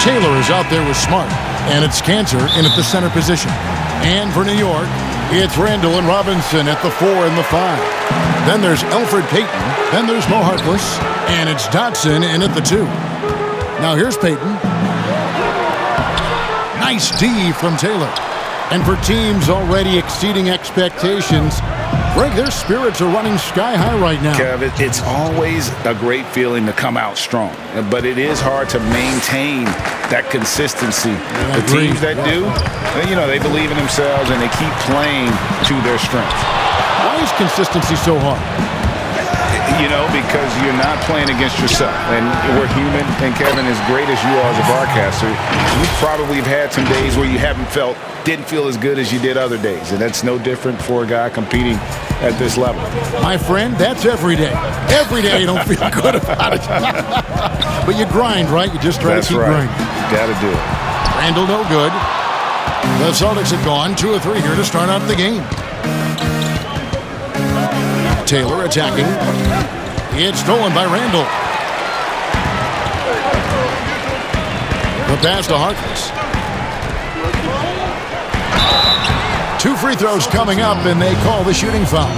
Taylor is out there with Smart, and it's Cantor in at the center position. And for New York, it's Randall and Robinson at the 4 and the 5. Then there's Elfrid Payton. Then there's Mo Harkless. And it's Dotson in at the 2. Now here's Payton. Nice D from Taylor. And for teams already exceeding expectations, Greg, their spirits are running sky high right now. Kev, it's always a great feeling to come out strong, but it is hard to maintain that consistency. The teams that do, they believe in themselves and they keep playing to their strengths. Why is consistency so hard? Because you're not playing against yourself. And we're human. And Kevin, as great as you are as a broadcaster, you probably have had some days where you didn't feel as good as you did other days. And that's no different for a guy competing at this level. My friend, that's every day. Every day you don't feel good about it. But you grind, right? You just try to keep grinding. Got to do it. Randall no good. The Celtics have gone 2 of 3 here to start out the game. Taylor attacking. It's stolen by Randall. The pass to Harkless. 2 free throws coming up, and they call the shooting foul.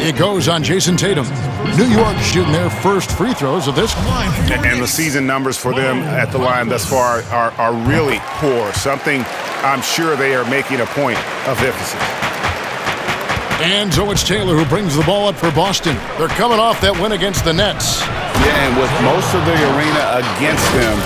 It goes on Jason Tatum. New York shooting their first free throws of this. And the season numbers for them at the line thus far are really poor. Something I'm sure they are making a point of emphasis. And so it's Taylor who brings the ball up for Boston. They're coming off that win against the Nets. Yeah, and with most of the arena against them,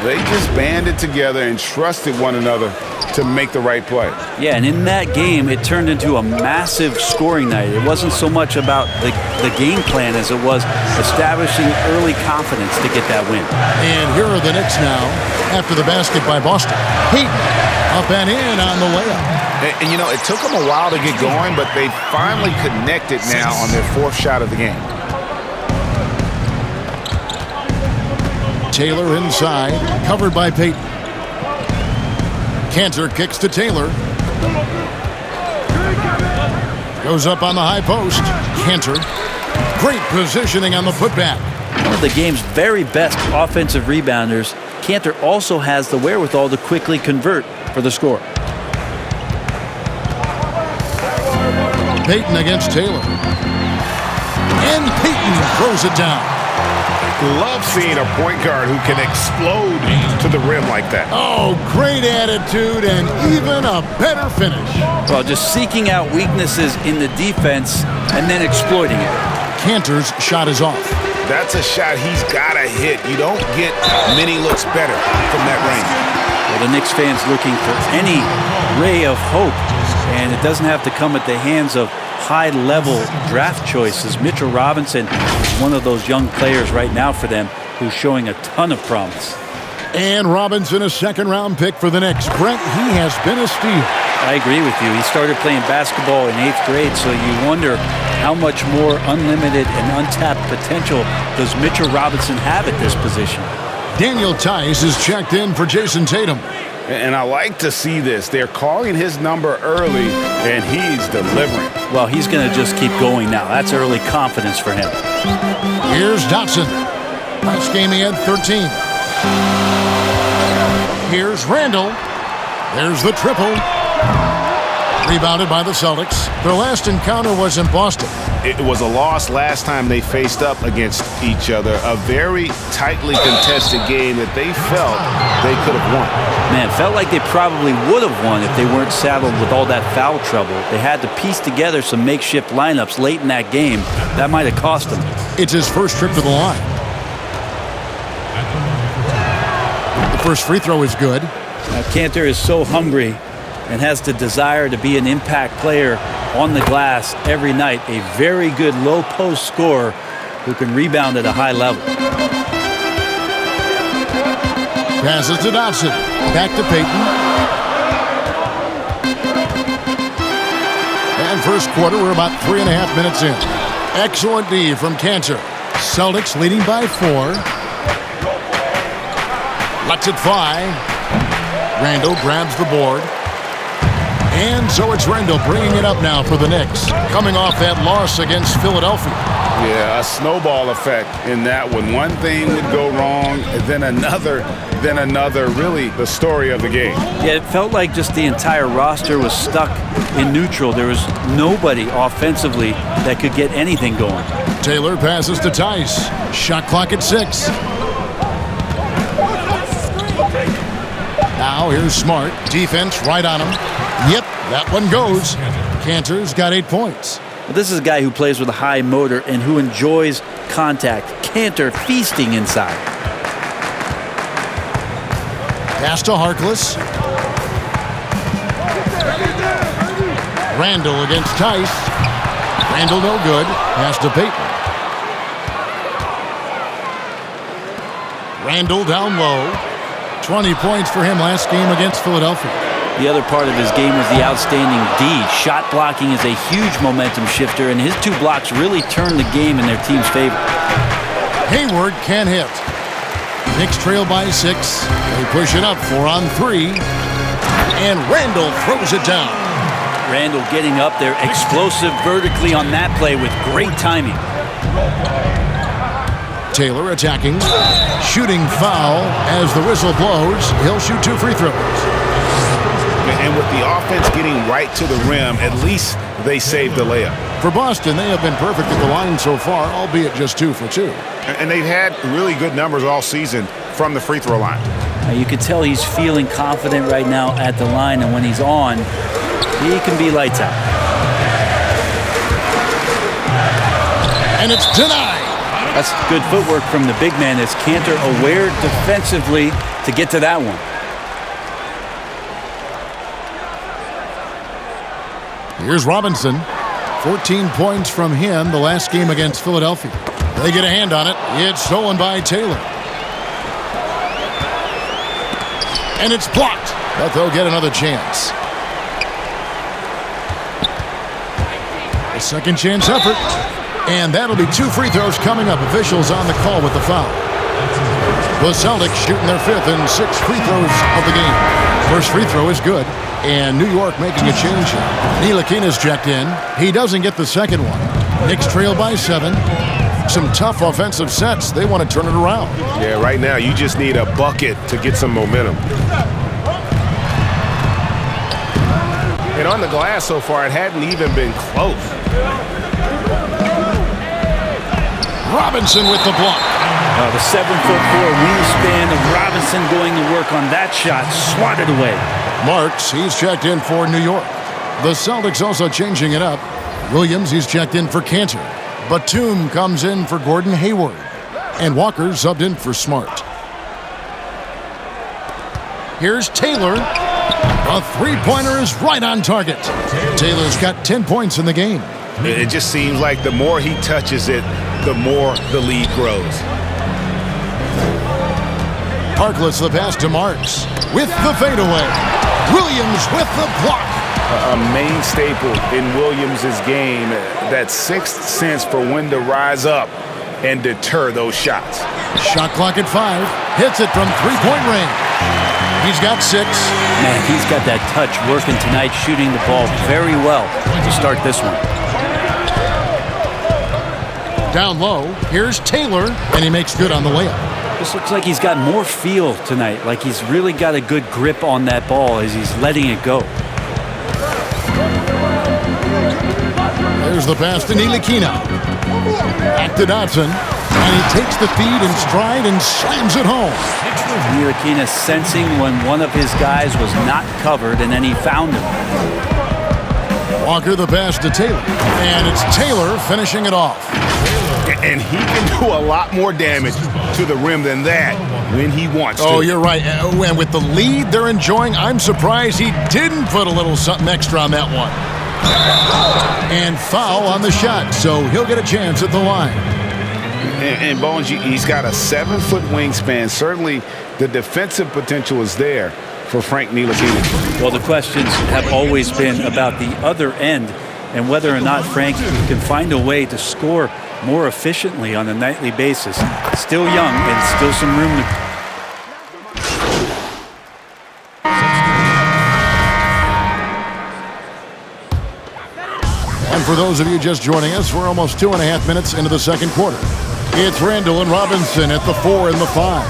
they just banded together and trusted one another to make the right play. Yeah, and in that game, it turned into a massive scoring night. It wasn't so much about the game plan as it was establishing early confidence to get that win. And here are the Knicks now after the basket by Boston. Payton up and in on the layup. And it took them a while to get going, but they finally connected now on their 4th shot of the game. Taylor inside, covered by Payton. Cantor kicks to Taylor. Goes up on the high post. Cantor. Great positioning on the putback. One of the game's very best offensive rebounders, Cantor also has the wherewithal to quickly convert for the score. Payton against Taylor. And Payton throws it down. Love seeing a point guard who can explode to the rim like that. Oh, great attitude and even a better finish. Well, just seeking out weaknesses in the defense and then exploiting it. Cantor's shot is off. That's a shot he's got to hit. You don't get many looks better from that range. Well, the Knicks fans looking for any ray of hope, and it doesn't have to come at the hands of high-level draft choices. Mitchell Robinson is one of those young players right now for them who's showing a ton of promise. And Robinson, a second-round pick for the Knicks. Brent, he has been a steal. I agree with you. He started playing basketball in 8th grade, so you wonder how much more unlimited and untapped potential does Mitchell Robinson have at this position. Daniel Tice is checked in for Jason Tatum. And I like to see this. They're calling his number early, and he's delivering. Well, he's going to just keep going now. That's early confidence for him. Here's Dotson. Last game he had 13. Here's Randall. There's the triple. Rebounded by the Celtics. Their last encounter was in Boston. It was a loss last time they faced up against each other. A very tightly contested game that they felt they could have won. Man, felt like they probably would have won if they weren't saddled with all that foul trouble. They had to piece together some makeshift lineups late in that game. That might have cost them. It's his first trip to the line. The first free throw is good. Now, Cantor is so hungry and has the desire to be an impact player on the glass every night. A very good low-post scorer who can rebound at a high level. Passes to Dotson. Back to Payton. And first quarter, we're about 3.5 minutes in. Excellent D from Cantor. Celtics leading by 4. Lets it fly. Randall grabs the board. And so it's Randall bringing it up now for the Knicks, coming off that loss against Philadelphia. Yeah, a snowball effect in that one. One thing would go wrong, then another, then another. Really the story of the game. Yeah, it felt like just the entire roster was stuck in neutral. There was nobody offensively that could get anything going. Taylor passes to Tice. Shot clock at 6. Now here's Smart. Defense right on him. Yep, that one goes. Cantor's got 8 points. Well, this is a guy who plays with a high motor and who enjoys contact. Cantor feasting inside. Pass to Harkless. Randall against Tice. Randall no good. Pass to Payton. Randall down low. 20 points for him last game against Philadelphia. The other part of his game was the outstanding D. Shot blocking is a huge momentum shifter, and his 2 blocks really turned the game in their team's favor. Hayward can't hit. Knicks trail by 6. They push it up 4 on 3. And Randall throws it down. Randall getting up there, explosive vertically on that play with great timing. Taylor attacking. Shooting foul as the whistle blows. He'll shoot 2 free throws. And with the offense getting right to the rim, at least they saved the layup. For Boston, they have been perfect at the line so far, albeit just 2 for 2. And they've had really good numbers all season from the free throw line. You can tell he's feeling confident right now at the line, and when he's on, he can be lights out. And it's denied. That's good footwork from the big man as Cantor aware defensively to get to that one. Here's Robinson. 14 points from him the last game against Philadelphia. They get a hand on it. It's stolen by Taylor. And it's blocked, but they'll get another chance. A second chance effort. And that'll be 2 free throws coming up. Officials on the call with the foul. The Celtics shooting their 5th and 6th free throws of the game. First free throw is good. And New York making a change here. Ntilikina's checked in. He doesn't get the second one. Knicks trail by 7. Some tough offensive sets. They want to turn it around. Yeah, right now you just need a bucket to get some momentum. And on the glass so far, it hadn't even been close. Robinson with the block. The 7'4" wingspan of Robinson going to work on that shot. Swatted away. Marks, he's checked in for New York. The Celtics also changing it up. Williams, he's checked in for Cantor. Batum comes in for Gordon Hayward. And Walker subbed in for Smart. Here's Taylor. A 3-pointer is right on target. Taylor's got 10 points in the game. It just seems like the more he touches it, the more the lead grows. Harkless the pass to Marks. With the fadeaway. Williams with the block. A main staple in Williams' game, that 6th sense for when to rise up and deter those shots. Shot clock at 5. Hits it from 3-point range. He's got 6. Man, he's got that touch working tonight, shooting the ball very well to start this one. Down low, here's Taylor, and he makes good on the layup. This looks like he's got more feel tonight, like he's really got a good grip on that ball as he's letting it go. There's the pass to Ntilikina. Back to Dotson, and he takes the feed in stride and slams it home. Ntilikina sensing when one of his guys was not covered, and then he found him. Walker the pass to Taylor, and it's Taylor finishing it off. And he can do a lot more damage to the rim than that when he wants to. Oh, you're right. And with the lead they're enjoying, I'm surprised he didn't put a little something extra on that one. And foul on the shot, so he'll get a chance at the line. And Bones, he's got a 7-foot wingspan. Certainly the defensive potential is there for Frank Ntilikina. Well, the questions have always been about the other end and whether or not Frank can find a way to score more efficiently on a nightly basis. Still young and still some room to... And for those of you just joining us, we're almost 2.5 minutes into the second quarter. It's Randall and Robinson at the 4 and the 5.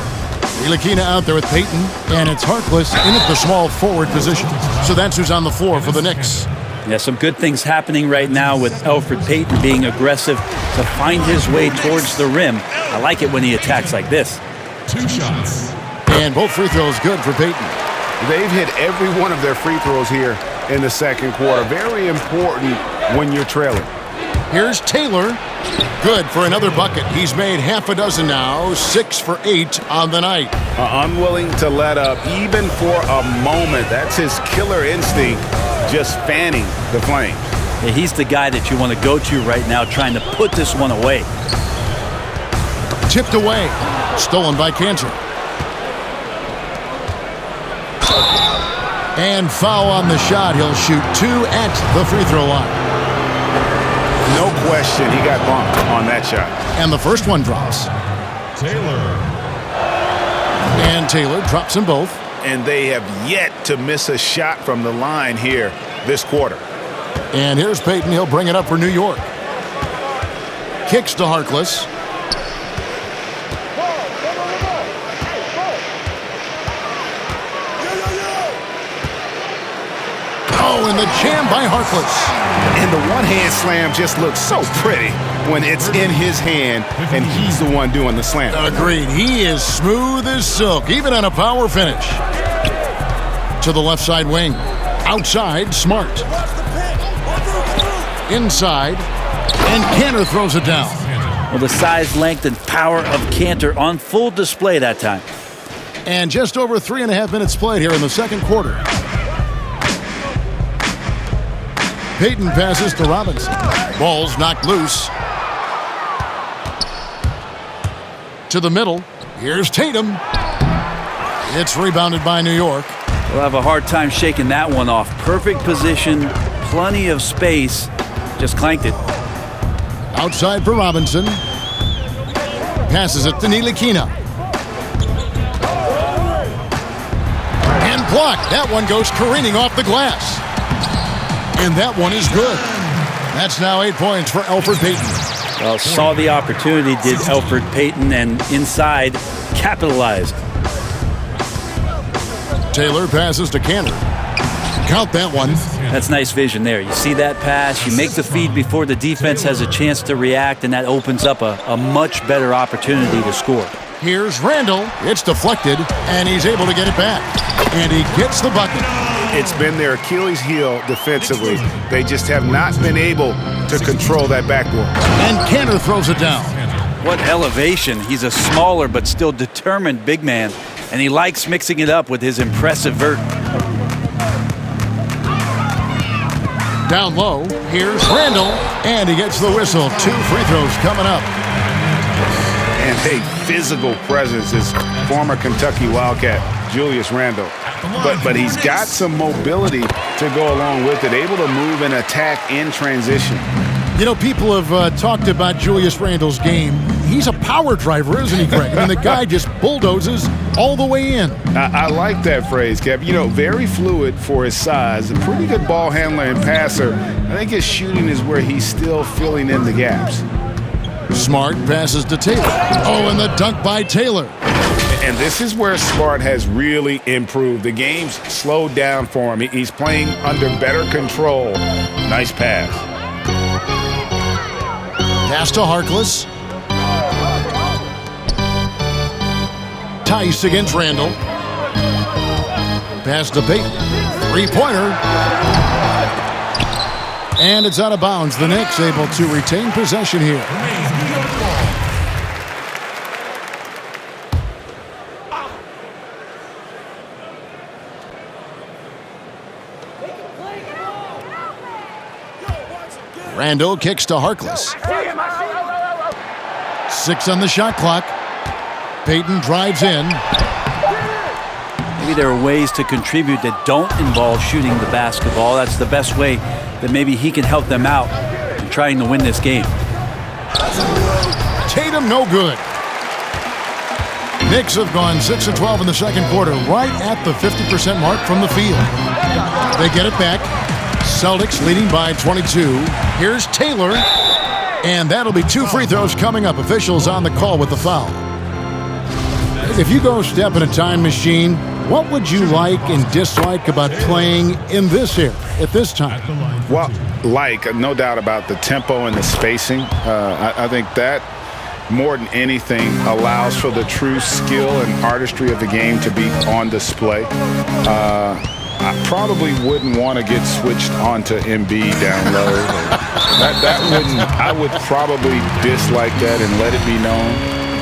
Ntilikina out there with Payton, and it's Harkless in at the small forward position. So that's who's on the floor for the Knicks. Yeah, some good things happening right now with Elfrid Payton being aggressive to find his way towards the rim. I like it when he attacks like this. 2 shots. And both free throws good for Payton. They've hit every one of their free throws here in the second quarter. Very important when you're trailing. Here's Taylor. Good for another bucket. He's made half a dozen now, 6 for 8 on the night. Unwilling to let up even for a moment. That's his killer instinct, just fanning the flame. Yeah, he's the guy that you want to go to right now, trying to put this one away. Tipped away. Stolen by Cantor. And foul on the shot. He'll shoot 2 at the free throw line. No question, he got bumped on that shot. And the first one drops. Taylor. And Taylor drops them both. And they have yet to miss a shot from the line here this quarter. And here's Payton. He'll bring it up for New York. Kicks to Harkless. Oh, and the jam by Harkless. And the one-hand slam just looks so pretty when it's in his hand and he's the one doing the slam. Agreed. He is smooth as silk, even on a power finish. To the left side wing. Outside, Smart. Inside, and Cantor throws it down. Well, the size, length, and power of Cantor on full display that time. And just over 3.5 minutes played here in the second quarter. Payton passes to Robinson. Ball's knocked loose. To the middle. Here's Tatum. It's rebounded by New York. We'll have a hard time shaking that one off. Perfect position, plenty of space. Just clanked it. Outside for Robinson. Passes it to Ntilikina. And blocked. That one goes careening off the glass. And that one is good. That's now 8 points for Elfrid Payton. Well, saw the opportunity, did Elfrid Payton, and inside capitalized. Taylor passes to Cantor. Count that one. That's nice vision there. You see that pass, you make the feed before the defense has a chance to react, and that opens up a much better opportunity to score. Here's Randall. It's deflected, and he's able to get it back. And he gets the bucket. It's been their Achilles heel defensively. They just have not been able to control that backboard. And Cantor throws it down. What elevation. He's a smaller but still determined big man, and he likes mixing it up with his impressive vert. Down low, here's Randall, and he gets the whistle. 2 free throws coming up. And a physical presence is former Kentucky Wildcat Julius Randle. But he's got some mobility to go along with it, able to move and attack in transition. You know, people have talked about Julius Randle's game. He's a power driver, isn't he, Greg? I mean, the guy just bulldozes all the way in. I like that phrase, Kev. You know, very fluid for his size, a pretty good ball handler and passer. I think his shooting is where he's still filling in the gaps. Smart passes to Taylor. Oh, and the dunk by Taylor. And this is where Smart has really improved. The game's slowed down for him. He's playing under better control. Nice pass. Pass to Harkless. Tice against Randall. Pass to Payton. 3-pointer. And it's out of bounds. The Knicks able to retain possession here. Randall kicks to Harkless. 6 on the shot clock. Payton drives in. Maybe there are ways to contribute that don't involve shooting the basketball. That's the best way that maybe he can help them out in trying to win this game. Tatum no good. Knicks have gone 6 of 12 in the second quarter, right at the 50% mark from the field. They get it back. Celtics leading by 22. Here's Taylor. And that'll be 2 free throws coming up. Officials on the call with the foul. If you go step in a time machine, what would you like and dislike about playing in this era at this time? Well, no doubt about the tempo and the spacing. I think that more than anything allows for the true skill and artistry of the game to be on display. I probably wouldn't want to get switched onto Embiid down low. I would probably dislike that and let it be known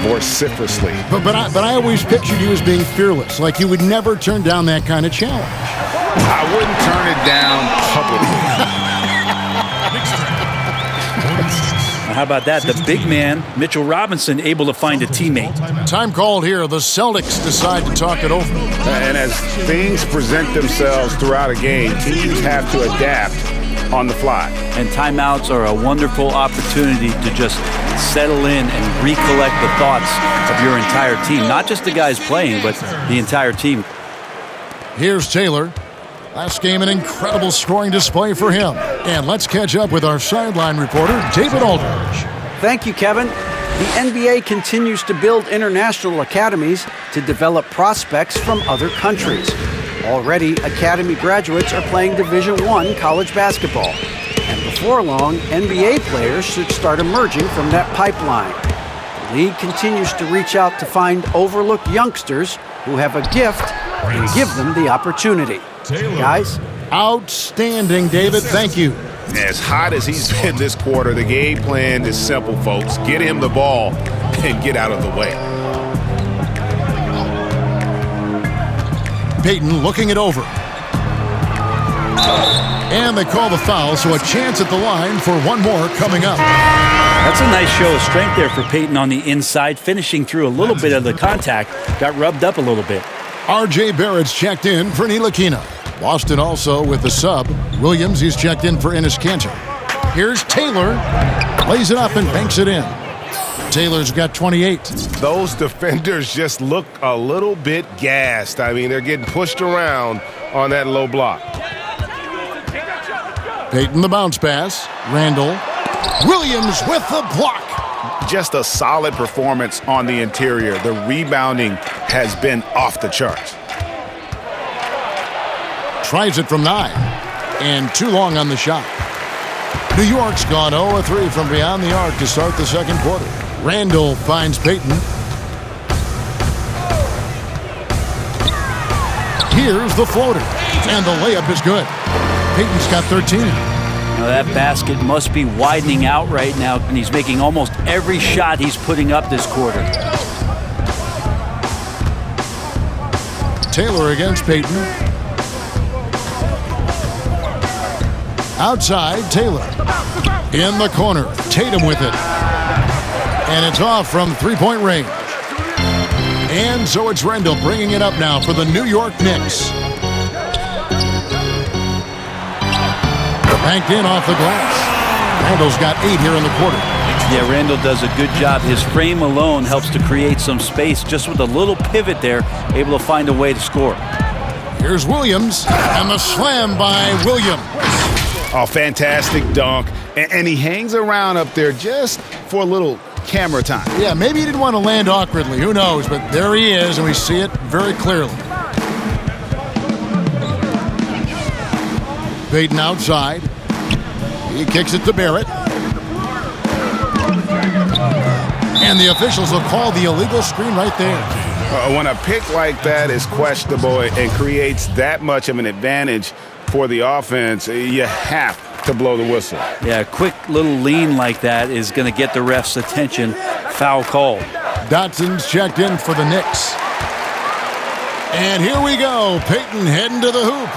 vociferously. But I always pictured you as being fearless, like you would never turn down that kind of challenge. I wouldn't turn it down publicly. How about that? The big man, Mitchell Robinson, able to find a teammate. Time called here. The Celtics decide to talk it over. And as things present themselves throughout a game, teams have to adapt on the fly. And timeouts are a wonderful opportunity to just settle in and recollect the thoughts of your entire team. Not just the guys playing, but the entire team. Here's Taylor. Last game, an incredible scoring display for him. And let's catch up with our sideline reporter, David Aldridge. Thank you, Kevin. The NBA continues to build international academies to develop prospects from other countries. Already, academy graduates are playing Division I college basketball. And before long, NBA players should start emerging from that pipeline. The league continues to reach out to find overlooked youngsters who have a gift and give them the opportunity. Guys? Outstanding, David. Thank you. As hot as he's been this quarter, the game plan is simple, folks. Get him the ball and get out of the way. Payton looking it over. And they call the foul, so a chance at the line for one more coming up. That's a nice show of strength there for Payton on the inside, finishing through a little bit of the contact. Got rubbed up a little bit. R.J. Barrett's checked in for Ntilikina. Boston also with the sub. Williams, he's checked in for Enes Kanter. Here's Taylor. Lays it up and banks it in. Taylor's got 28. Those defenders just look a little bit gassed. I mean, they're getting pushed around on that low block. Payton the bounce pass. Randall. Williams with the block. Just a solid performance on the interior. The rebounding has been off the charts. Tries it from 9. And too long on the shot. New York's gone 0-3 from beyond the arc to start the second quarter. Randall finds Payton. Here's the floater. And the layup is good. Payton's got 13. Now that basket must be widening out right now, and he's making almost every shot he's putting up this quarter. Taylor against Payton. Outside, Taylor. In the corner, Tatum with it. And it's off from three-point range. And so it's Randall bringing it up now for the New York Knicks. Banked in off the glass. Randall's got 8 here in the quarter. Yeah, Randall does a good job. His frame alone helps to create some space. Just with a little pivot there, able to find a way to score. Here's Williams, and the slam by Williams. Oh, fantastic dunk. And he hangs around up there just for a little camera time. Yeah, maybe he didn't want to land awkwardly. Who knows? But there he is, and we see it very clearly. Payton outside. He kicks it to Barrett. And the officials will call the illegal screen right there. When a pick like that is questionable and creates that much of an advantage for the offense, you have to blow the whistle. Yeah, a quick little lean like that is going to get the ref's attention. Foul called. Dotson's checked in for the Knicks. And here we go. Payton heading to the hoop.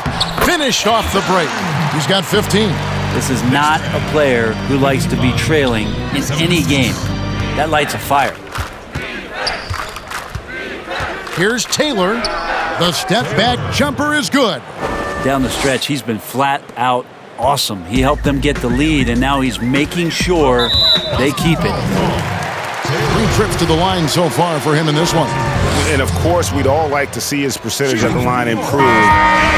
Finished off the break. He's got 15. This is not a player who likes to be trailing in any game. That lights a fire. Here's Taylor. The step back jumper is good. Down the stretch, he's been flat out awesome. He helped them get the lead, and now he's making sure they keep it. 3 trips to the line so far for him in this one. And of course, we'd all like to see his percentage at the line improve,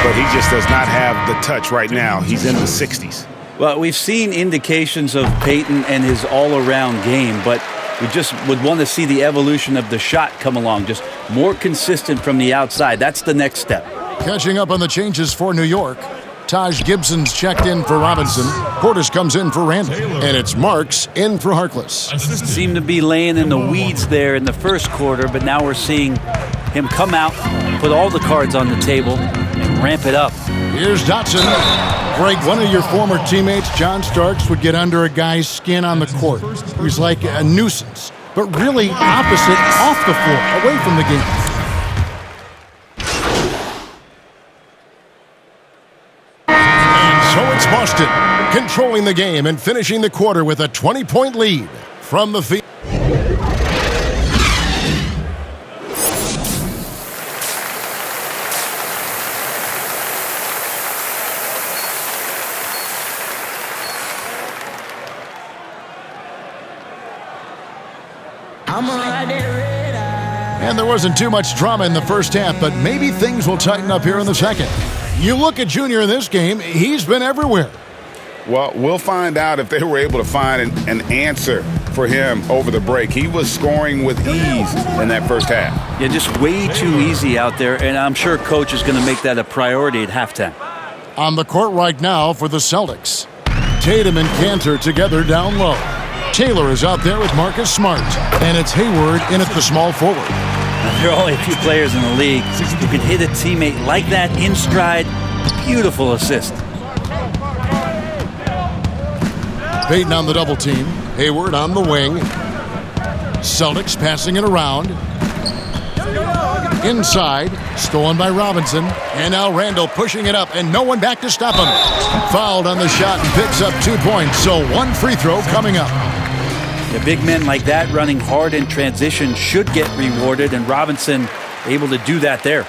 but he just does not have the touch right now. He's in the 60s. Well, we've seen indications of Peyton and his all-around game, but we just would want to see the evolution of the shot come along, just more consistent from the outside. That's the next step. Catching up on the changes for New York. Taj Gibson's checked in for Robinson. Portis comes in for Randall. And it's Marks in for Harkless. Seemed to be laying in the weeds there in the first quarter, but now we're seeing him come out, put all the cards on the table, and ramp it up. Here's Dotson. Greg, one of your former teammates, John Starks, would get under a guy's skin on the court. He was like a nuisance, but really opposite off the floor, away from the game. So it's Boston, controlling the game and finishing the quarter with a 20-point lead from the field. And there wasn't too much drama in the first half, but maybe things will tighten up here in the second. You look at Junior in this game, he's been everywhere. Well, we'll find out if they were able to find an answer for him over the break. He was scoring with ease in that first half. Yeah, just way too easy out there, and I'm sure Coach is going to make that a priority at halftime. On the court right now for the Celtics. Tatum and Cantor together down low. Taylor is out there with Marcus Smart, and it's Hayward in at the small forward. There are only a few players in the league who can hit a teammate like that in stride. Beautiful assist. Peyton on the double team. Hayward on the wing. Celtics passing it around. Inside, stolen by Robinson. And now Randall pushing it up, and no one back to stop him. Fouled on the shot and picks up 2 points, so one free throw coming up. Yeah, big men like that running hard in transition should get rewarded, and Robinson able to do that there.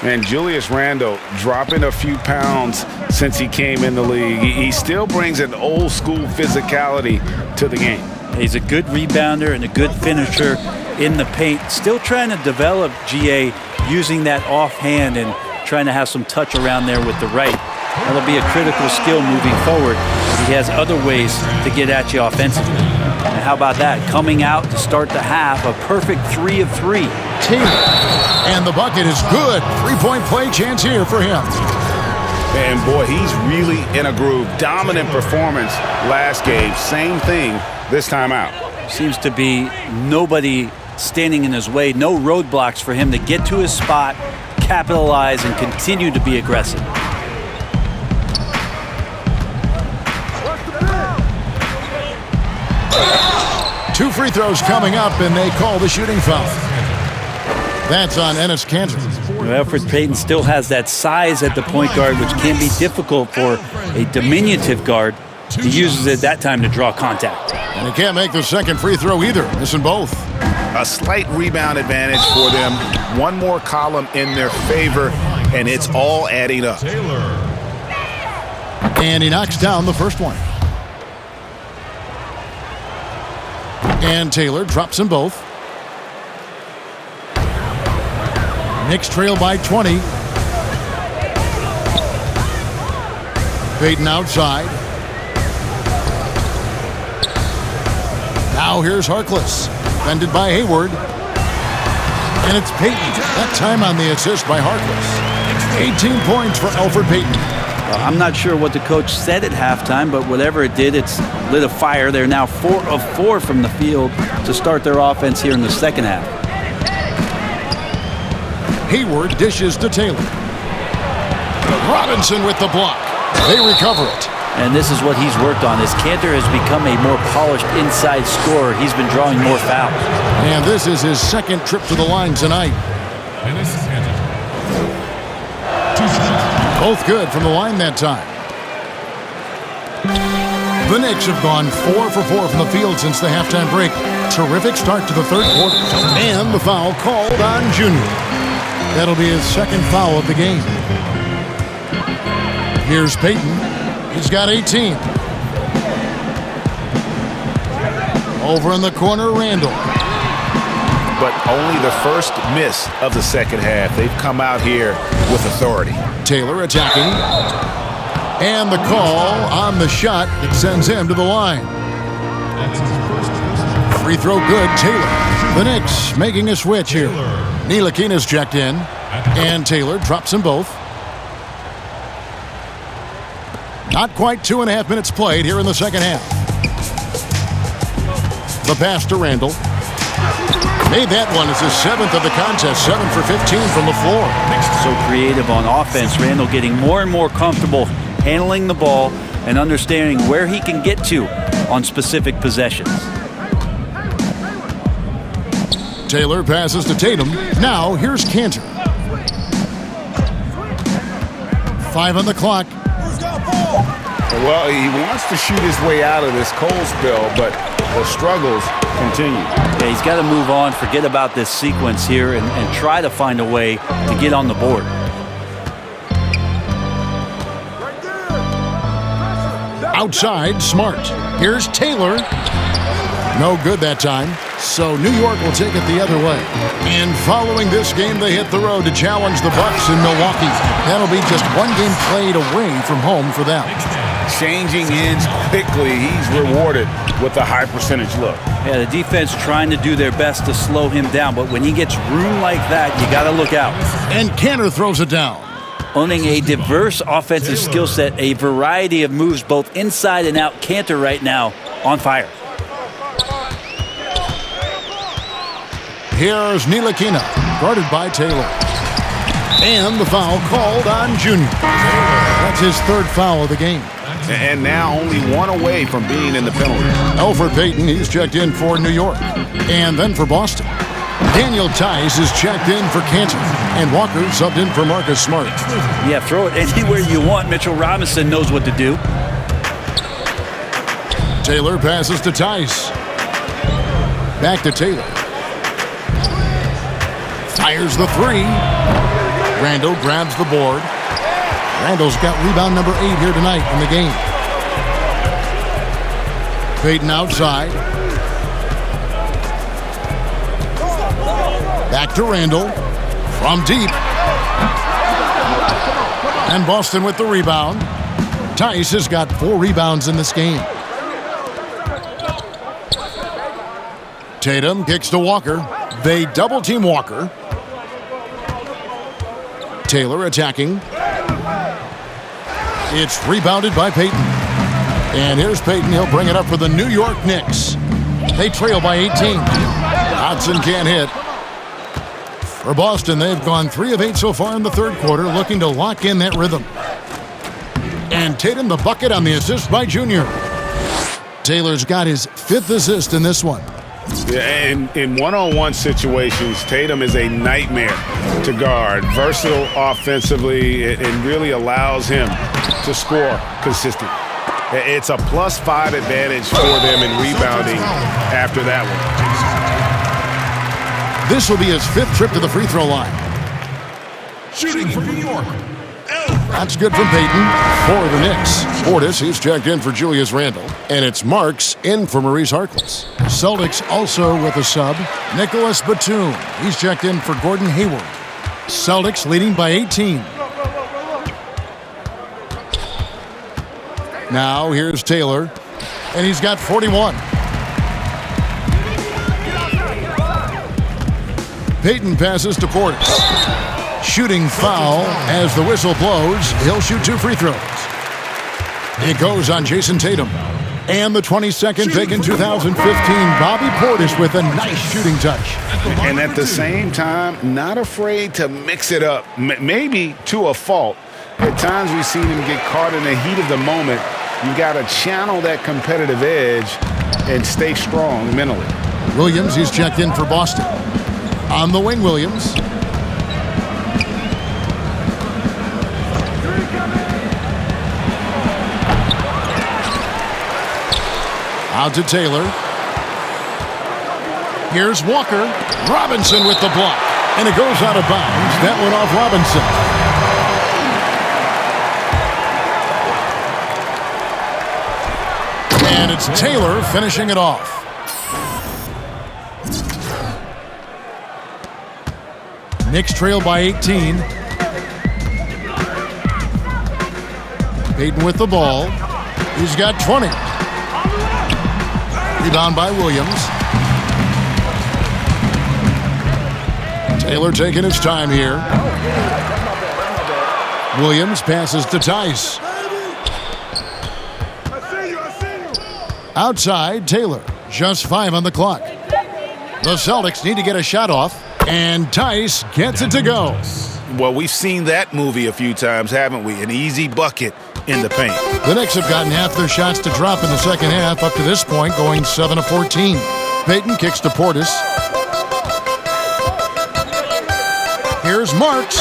And Julius Randle dropping a few pounds since he came in the league. He still brings an old school physicality to the game. He's a good rebounder and a good finisher in the paint. Still trying to develop GA using that offhand and trying to have some touch around there with the right. That'll be a critical skill moving forward. He has other ways to get at you offensively. And how about that? Coming out to start the half, a perfect 3 of 3. Taylor. And the bucket is good. 3-point play chance here for him. And boy, he's really in a groove. Dominant performance last game. Same thing this time out. Seems to be nobody standing in his way. No roadblocks for him to get to his spot, capitalize, and continue to be aggressive. Two free throws coming up, and they call the shooting foul. That's on Enes Kanter. Elfrid Payton still has that size at the point guard, which can be difficult for a diminutive guard. He uses it that time to draw contact. And he can't make the second free throw either, missing both. A slight rebound advantage for them. One more column in their favor, and it's all adding up. And he knocks down the first one. And Taylor drops them both. Knicks trail by 20. Peyton outside. Now here's Harkless. Defended by Hayward. And it's Peyton. That time on the assist by Harkless. 18 points for Elfrid Payton. I'm not sure what the coach said at halftime, but whatever it did, it's lit a fire. They're now 4 of 4 from the field to start their offense here in the second half. Hayward dishes to Taylor. Robinson with the block. They recover it. And this is what he's worked on. As Kanter has become a more polished inside scorer, he's been drawing more fouls. And this is his second trip to the line tonight. Both good from the line that time. The Knicks have gone 4 for 4 from the field since the halftime break. Terrific start to the third quarter. And the foul called on Junior. That'll be his second foul of the game. Here's Peyton. He's got 18. Over in the corner, Randall. but only the first miss of the second half. They've come out here with authority. Taylor attacking. And the call on the shot that sends him to the line. Free throw good, Taylor. The Knicks making a switch here. Ntilikina's checked in. And Taylor drops them both. Not quite 2.5 minutes played here in the second half. The pass to Randall. Made that one as his 7th of the contest, 7 for 15 from the floor. So creative on offense. Randall getting more and more comfortable handling the ball and understanding where he can get to on specific possessions. Taylor passes to Tatum. Now here's Cantor. 5 on the clock. Well, he wants to shoot his way out of this cold spell, but the struggles continue. Yeah, he's got to move on, forget about this sequence here, and try to find a way to get on the board. Outside, Smart. Here's Taylor. No good that time. So New York will take it the other way. And following this game, they hit the road to challenge the Bucks in Milwaukee. That'll be just one game played away from home for them. Changing ends quickly. He's rewarded with a high percentage look. Yeah, the defense trying to do their best to slow him down, but when he gets room like that, you got to look out. And Cantor throws it down. Owning a diverse offensive skill set, a variety of moves both inside and out. Cantor right now on fire. Here's Ntilikina, guarded by Taylor. And the foul called on Junior. That's his 3rd foul of the game. And now only one away from being in the penalty. Elfrid Payton, he's checked in for New York. And then for Boston. Daniel Tice is checked in for Cantor. And Walker subbed in for Marcus Smart. Yeah, throw it anywhere you want. Mitchell Robinson knows what to do. Taylor passes to Tice. Back to Taylor. Fires the 3. Randall grabs the board. Randall's got rebound number 8 here tonight in the game. Payton outside. Back to Randall. From deep. And Boston with the rebound. Tice has got 4 rebounds in this game. Tatum kicks to Walker. They double-team Walker. Taylor attacking. It's rebounded by Payton. And here's Payton. He'll bring it up for the New York Knicks. They trail by 18. Hodgson can't hit. For Boston, they've gone 3 of 8 so far in the 3rd quarter, looking to lock in that rhythm. And Tatum the bucket on the assist by Junior. Taylor's got his 5th assist in this one. Yeah, in one-on-one situations, Tatum is a nightmare to guard. Versatile offensively, and really allows him to score consistently. It's a +5 advantage for them in rebounding after that one. This will be his 5th trip to the free throw line. Shooting for New York. That's good from Payton for the Knicks. Portis, he's checked in for Julius Randle. And it's Marks in for Maurice Harkless. Celtics also with a sub. Nicholas Batum, he's checked in for Gordon Hayward. Celtics leading by 18. Now here's Taylor. And he's got 41. Payton passes to Portis. Shooting foul as the whistle blows. He'll shoot 2 free throws. It goes on Jason Tatum. And the 22nd pick in 2015, Bobby Portis with a nice shooting touch. And at the same time, not afraid to mix it up, maybe to a fault. At times we've seen him get caught in the heat of the moment. You've got to channel that competitive edge and stay strong mentally. Williams, he's checked in for Boston. On the wing, Williams. Out to Taylor. Here's Walker. Robinson with the block. And it goes out of bounds. That one off Robinson. And it's Taylor finishing it off. Knicks trail by 18. Payton with the ball. He's got 20. Rebound by Williams. Taylor taking his time here. Williams passes to Tice. Outside, Taylor. Just 5 on the clock. The Celtics need to get a shot off, and Tice gets it to go. Well, we've seen that movie a few times, haven't we? An easy bucket in the paint. The Knicks have gotten half their shots to drop in the second half up to this point, going 7 of 14. Payton kicks to Portis. Here's Marks.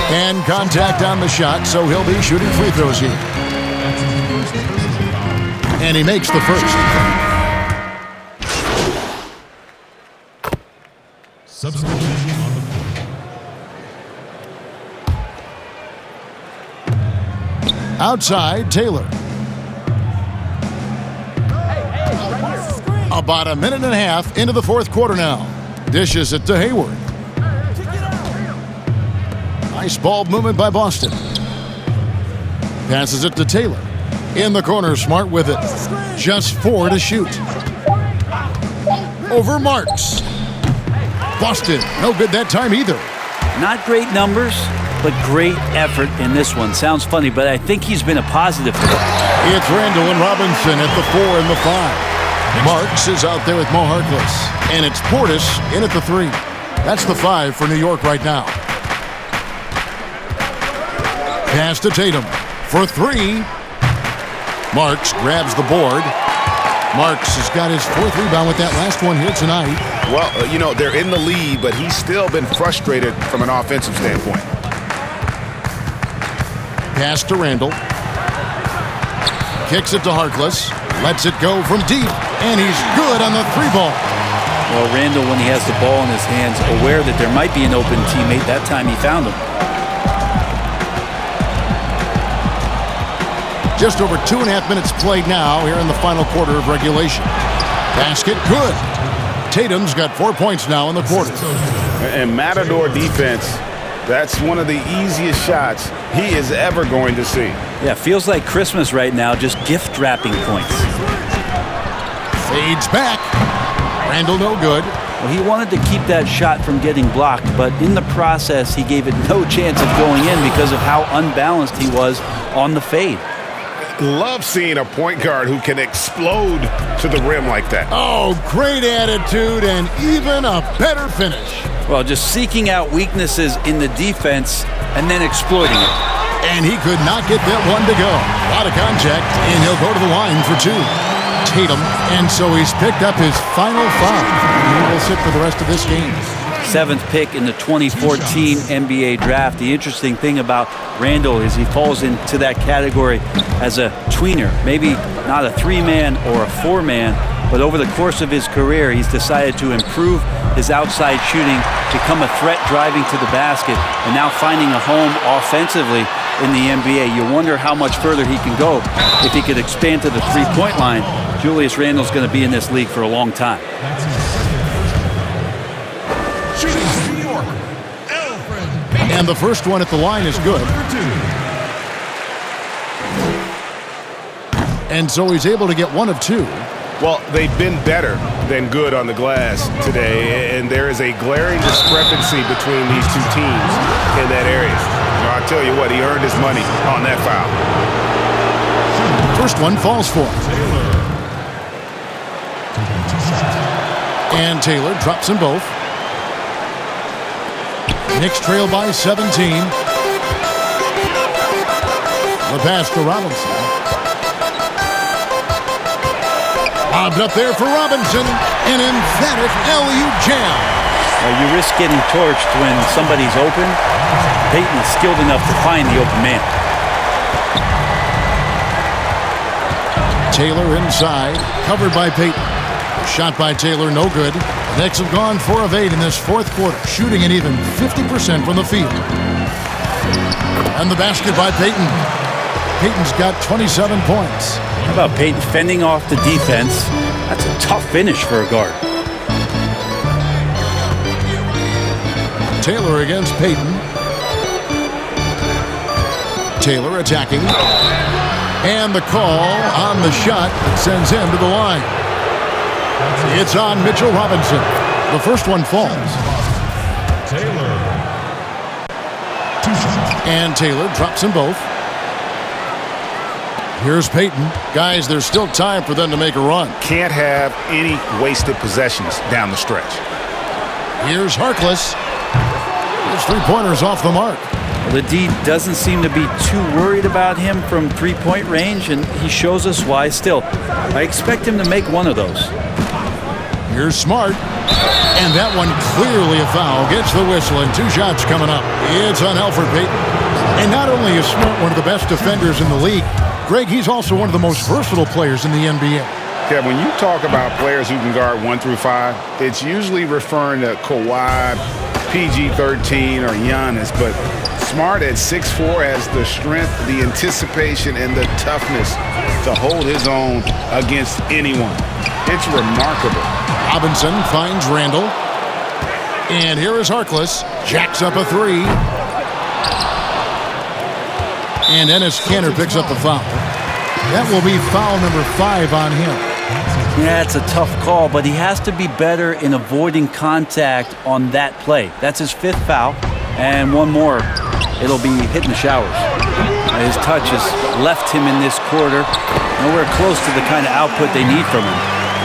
And contact on the shot, so he'll be shooting free throws here. And he makes the first. Substitution on the floor. Outside, Taylor. About a minute and a half into the fourth quarter now. Dishes it to Hayward. Nice ball movement by Boston. Passes it to Taylor. In the corner, Smart with it. Just 4 to shoot. Over Marks. Boston, no good that time either. Not great numbers, but great effort in this one. Sounds funny, but I think he's been a positive for them. It's Randall and Robinson at the 4 and the 5. Marks is out there with Mo Harkless. And it's Portis in at the 3. That's the 5 for New York right now. Pass to Tatum for 3. Marks grabs the board. Marks has got his 4th rebound with that last one here tonight. Well, they're in the lead, but he's still been frustrated from an offensive standpoint. Pass to Randall. Kicks it to Harkless. Lets it go from deep. And he's good on the 3 ball. Well, Randall, when he has the ball in his hands, aware that there might be an open teammate, that time he found him. Just over 2.5 minutes played now here in the final quarter of regulation. Basket good. Tatum's got 4 points now in the quarter. And Matador defense, that's one of the easiest shots he is ever going to see. Yeah, feels like Christmas right now, just gift wrapping points. Fades back. Randall no good. Well, he wanted to keep that shot from getting blocked, but in the process, he gave it no chance of going in because of how unbalanced he was on the fade. Love seeing a point guard who can explode to the rim like that. Oh, great attitude and even a better finish. Well, just seeking out weaknesses in the defense and then exploiting it. And he could not get that one to go. A lot of contact, and he'll go to the line for 2. Tatum, and so he's picked up his final 5. He will sit for the rest of this game. 7th pick in the 2014 NBA draft. The interesting thing about Randall is he falls into that category as a tweener. Maybe not a 3-man or a 4-man, but over the course of his career, he's decided to improve his outside shooting, become a threat driving to the basket, and now finding a home offensively in the NBA. You wonder how much further he can go if he could expand to the 3-point line. Julius Randle's going to be in this league for a long time. And the first one at the line is good. And so he's able to get 1 of 2. Well, they've been better than good on the glass today, and there is a glaring discrepancy between these two teams in that area. I'll tell you what, he earned his money on that foul. First one falls for him. And Taylor drops them both. Knicks trail by 17. The pass to Robinson. Bobbed up there for Robinson. An emphatic LU jam. You risk getting torched when somebody's open. Payton is skilled enough to find the open man. Taylor inside, covered by Payton. Shot by Taylor, no good. The Knicks have gone 4 of 8 in this fourth quarter, shooting an even 50% from the field. And the basket by Payton. Payton's got 27 points. How about Payton fending off the defense? That's a tough finish for a guard. Taylor against Payton. Taylor attacking. And the call on the shot sends him to the line. It's on Mitchell Robinson. The first one falls. Taylor. 2 shots. And Taylor drops them both. Here's Payton. Guys, there's still time for them to make a run. Can't have any wasted possessions down the stretch. Here's Harkless. His three-pointer's off the mark. Well, the D doesn't seem to be too worried about him from three-point range, and he shows us why still. I expect him to make one of those. Here's Smart. And that one clearly a foul. Gets the whistle, and 2 shots coming up. It's on Elfrid Payton. And not only is Smart one of the best defenders in the league, Greg, he's also one of the most versatile players in the NBA. Yeah, when you talk about players who can guard 1 through 5, it's usually referring to Kawhi, PG-13, or Giannis, but Smart at 6'4" has the strength, the anticipation, and the toughness to hold his own against anyone. It's remarkable. Robinson finds Randall. And here is Harkless. Jacks up a 3. And Enes Kanter picks up the foul. That will be foul number 5 on him. Yeah, it's a tough call, but he has to be better in avoiding contact on that play. That's his 5th foul, and one more, it'll be hitting the showers. His touch has left him in this quarter, nowhere close to the kind of output they need from him.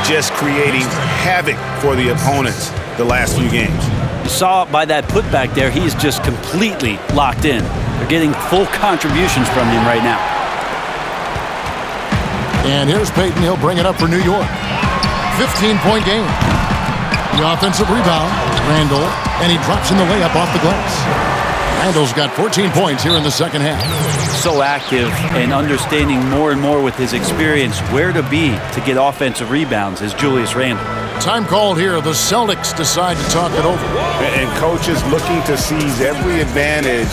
Just creating havoc for the opponents the last few games. You saw by that putback there, he's just completely locked in. They're getting full contributions from him right now. And here's Payton. He'll bring it up for New York. 15-point game. The offensive rebound, Randall, and he drops in the layup off the glass. Randall's got 14 points here in the second half. So active and understanding more and more with his experience where to be to get offensive rebounds is Julius Randle. Time called here. The Celtics decide to talk it over. And coaches looking to seize every advantage,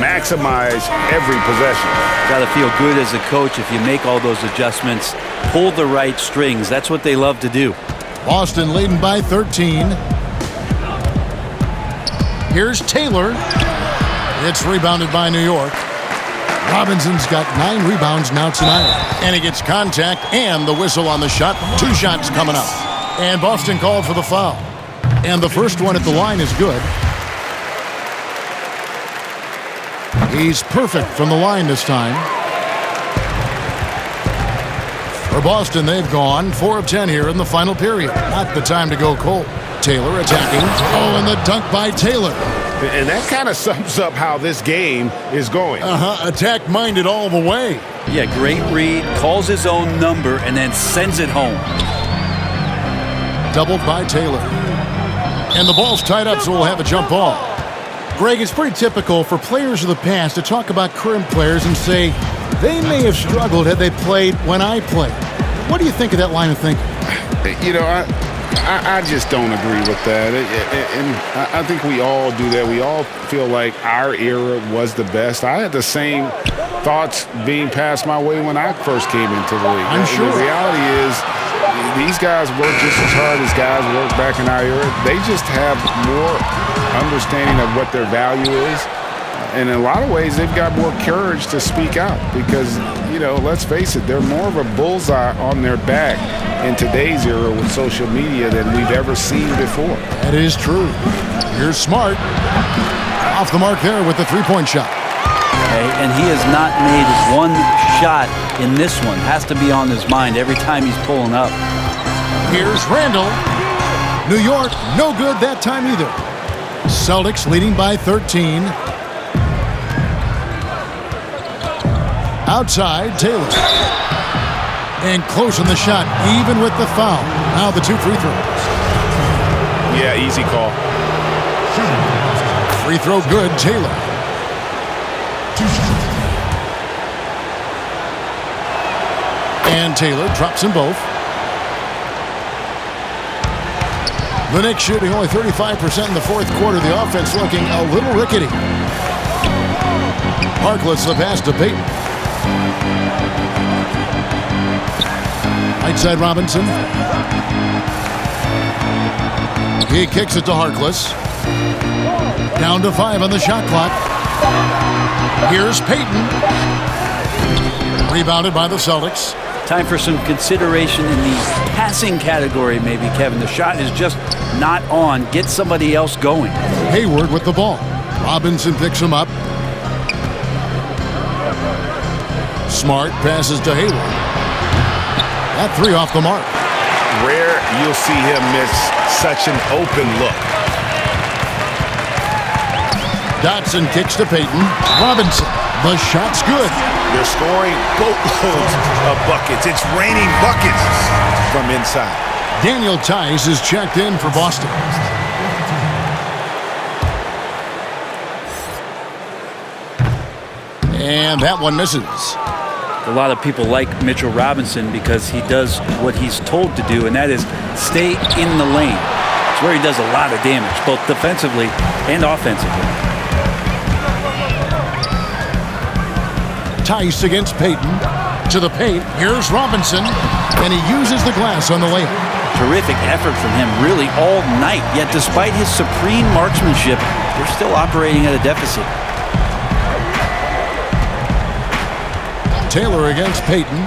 maximize every possession. Got to feel good as a coach if you make all those adjustments, pull the right strings. That's what they love to do. Boston leading by 13. Here's Taylor. It's rebounded by New York. Robinson's got 9 rebounds now tonight. And he gets contact and the whistle on the shot. 2 shots coming up. And Boston called for the foul. And the first one at the line is good. He's perfect from the line this time. For Boston, they've gone 4 of 10 here in the final period. Not the time to go cold. Taylor attacking. Oh, and the dunk by Taylor. And that kind of sums up how this game is going. Attack-minded all the way. Yeah, great read, calls his own number, and then sends it home. Doubled by Taylor. And the ball's tied up, so we'll have a jump ball. Greg, it's pretty typical for players of the past to talk about current players and say they may have struggled had they played when I played. What do you think of that line of thinking? You know, I just don't agree with that. And I think we all do that. We all feel like our era was the best. I had the same thoughts being passed my way when I first came into the league. I'm sure. The reality is these guys work just as hard as guys work back in our era. They just have more understanding of what their value is. And in a lot of ways, they've got more courage to speak out because, you know, let's face it, they're more of a bullseye on their back in today's era with social media than we've ever seen before. That is true. Here's Smart. Off the mark there with the three-point shot. Okay, and he has not made one shot in this one. Has to be on his mind every time he's pulling up. Here's Randall. New York, no good that time either. Celtics leading by 13. Outside, Taylor. And close on the shot, even with the foul. Now the 2 free throws. Yeah, easy call. Free throw good, Taylor. 2 shots. And Taylor drops them both. The Knicks shooting only 35% in the fourth quarter. The offense looking a little rickety. Harkless the pass to Payton. Right side Robinson. He kicks it to Harkless. Down to 5 on the shot clock. Here's Payton. Rebounded by the Celtics. Time for some consideration in the passing category, maybe, Kevin. The shot is just not on. Get somebody else going. Hayward with the ball. Robinson picks him up. Smart passes to Hayward. That 3 off the mark. Rare you'll see him miss such an open look. Dotson kicks to Payton. Robinson. The shot's good. They're scoring boatloads of buckets. It's raining buckets from inside. Daniel Tice is checked in for Boston. And that one misses. A lot of people like Mitchell Robinson because he does what he's told to do, and that is stay in the lane. It's where he does a lot of damage, both defensively and offensively. Tice against Payton. To the paint. Here's Robinson. And he uses the glass on the layup. Terrific effort from him really all night. Yet despite his supreme marksmanship, they're still operating at a deficit. Taylor against Payton.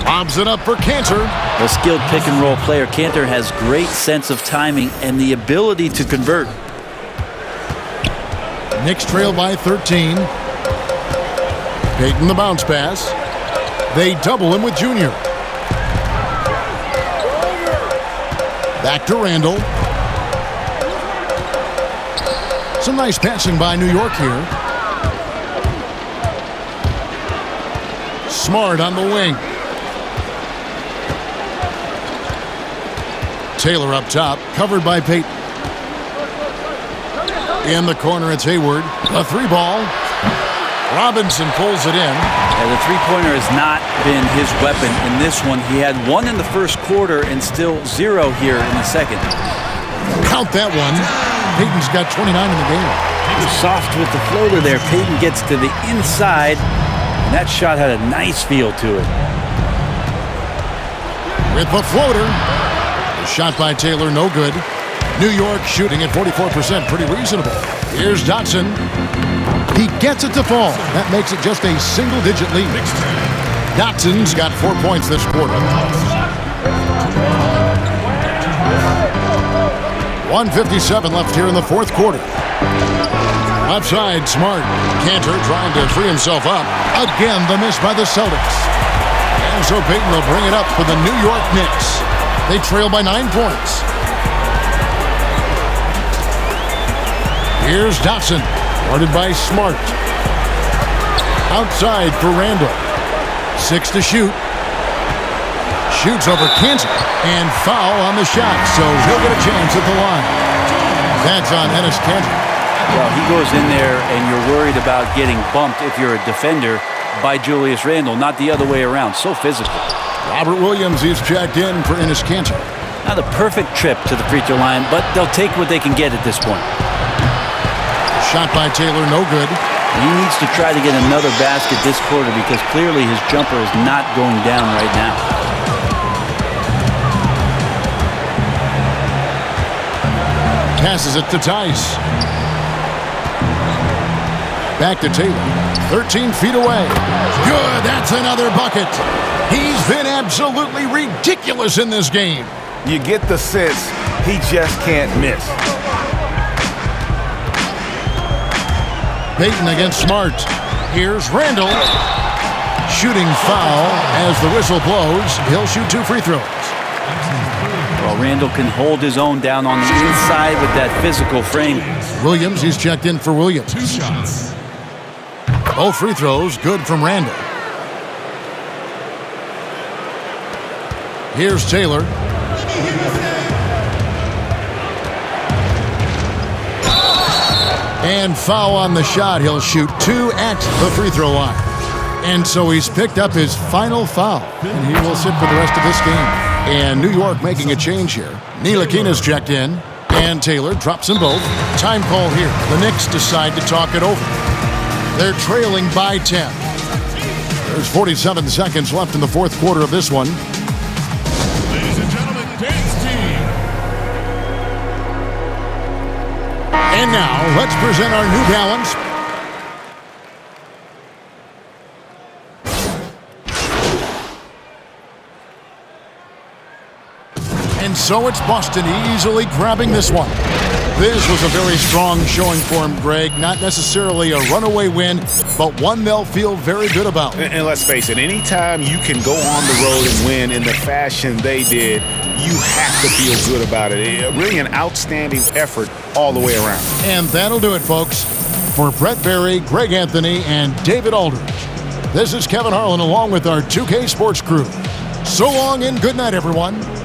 Lobs it up for Cantor. A skilled pick-and-roll player, Cantor has great sense of timing and the ability to convert. Knicks trail by 13. Payton the bounce pass. They double him with Junior. Back to Randall. Some nice passing by New York here. Smart on the wing. Taylor up top, covered by Payton. In the corner, it's Hayward. A 3-ball. Robinson pulls it in. Yeah, the three-pointer has not been his weapon in this one. He had 1 in the first quarter and still 0 here in the second. Count that one. Payton's got 29 in the game. Soft with the floater there. Payton gets to the inside, and that shot had a nice feel to it. With the floater. The shot by Taylor, no good. New York shooting at 44%, pretty reasonable. Here's Dotson. He gets it to fall. That makes it just a single-digit lead. Dotson's got 4 points this quarter. 1:57 left here in the fourth quarter. Left side, Smart. Cantor trying to free himself up. Again, the miss by the Celtics. And so Payton will bring it up for the New York Knicks. They trail by 9 points. Here's Dotson. Guarded by Smart. Outside for Randall. 6 to shoot. Shoots over Cantor. And foul on the shot, so he'll get a chance at the line. That's on Enes Kanter. Well, he goes in there and you're worried about getting bumped if you're a defender by Julius Randle, not the other way around. So physical. Robert Williams is checked in for Enes Kanter. Not a perfect trip to the free throw line, but they'll take what they can get at this point. Shot by Taylor, no good. He needs to try to get another basket this quarter because clearly his jumper is not going down right now. Passes it to Tice. Back to Taylor. 13 feet away. Good. That's another bucket. He's been absolutely ridiculous in this game. You get the sense he just can't miss. Payton against Smart. Here's Randall. Shooting foul as the whistle blows. He'll shoot 2 free throws. Well, Randall can hold his own down on the inside with that physical frame. Williams, he's checked in for Williams. 2 shots. Both free throws good from Randall. Here's Taylor. And foul on the shot. He'll shoot 2 at the free throw line. And so he's picked up his final foul. And he will sit for the rest of this game. And New York making a change here. Ntilikina's checked in. And Taylor drops them both. Time call here. The Knicks decide to talk it over. They're trailing by 10. There's 47 seconds left in the fourth quarter of this one. Ladies and gentlemen, dance team. And now, let's present our New Balance and so it's Boston easily grabbing this one. This was a very strong showing for him, Greg. Not necessarily a runaway win, but one they'll feel very good about. And let's face it, anytime you can go on the road and win in the fashion they did, you have to feel good about it. Really an outstanding effort all the way around. And that'll do it, folks. For Brett Berry, Greg Anthony, and David Aldridge, this is Kevin Harlan along with our 2K Sports crew. So long and good night, everyone.